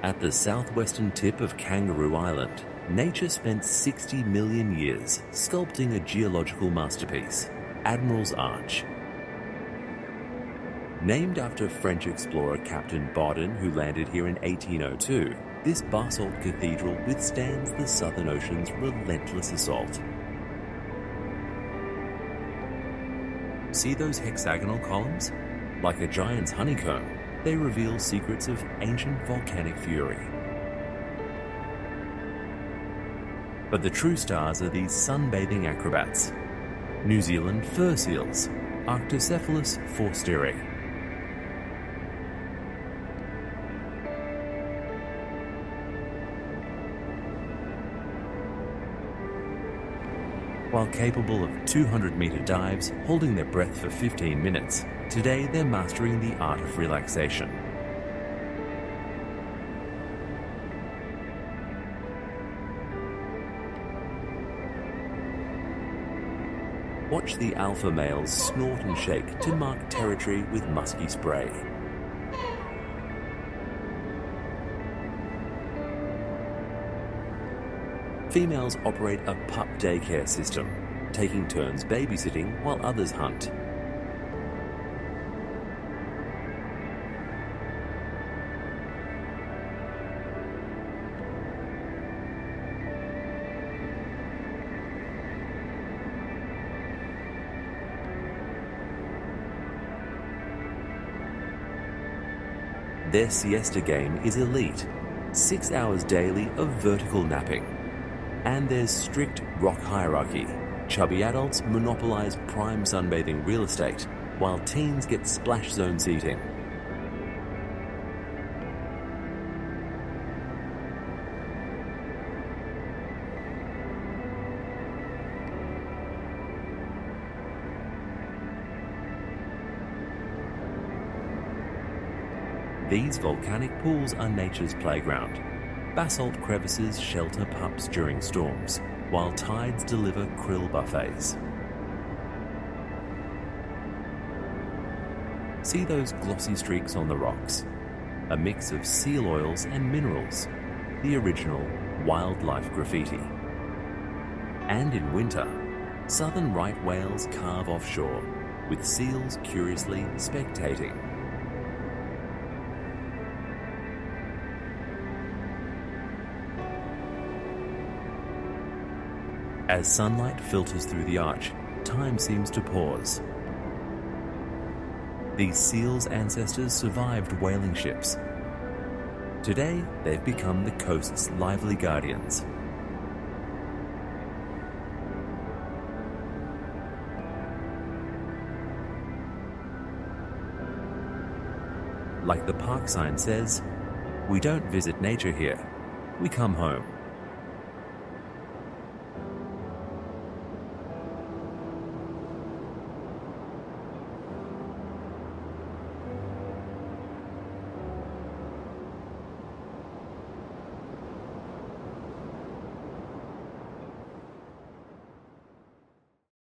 At the southwestern tip of Kangaroo Island, nature spent 60 million years sculpting a geological masterpiece, Admiral's Arch. Named after French explorer Captain Baudin, who landed here in 1802, this basalt cathedral withstands the Southern Ocean's relentless assault. See those hexagonal columns? Like a giant's honeycomb, they reveal secrets of ancient volcanic fury. But the true stars are these sunbathing acrobats. New Zealand fur seals, Arctocephalus forsteri. While capable of 200-meter dives, holding their breath for 15 minutes, today they're mastering the art of relaxation. Watch the alpha males snort and shake to mark territory with musky spray. Females operate a pup daycare system, taking turns babysitting while others hunt. Their siesta game is elite, 6 hours daily of vertical napping. And there's strict rock hierarchy. Chubby adults monopolize prime sunbathing real estate, while teens get splash zone seating. These volcanic pools are nature's playground. Basalt crevices shelter pups during storms, while tides deliver krill buffets. See those glossy streaks on the rocks? A mix of seal oils and minerals, the original wildlife graffiti. And in winter, southern right whales carve offshore, with seals curiously spectating. As sunlight filters through the arch, time seems to pause. These seals' ancestors survived whaling ships. Today, they've become the coast's lively guardians. Like the park sign says, "We don't visit nature here, we come home."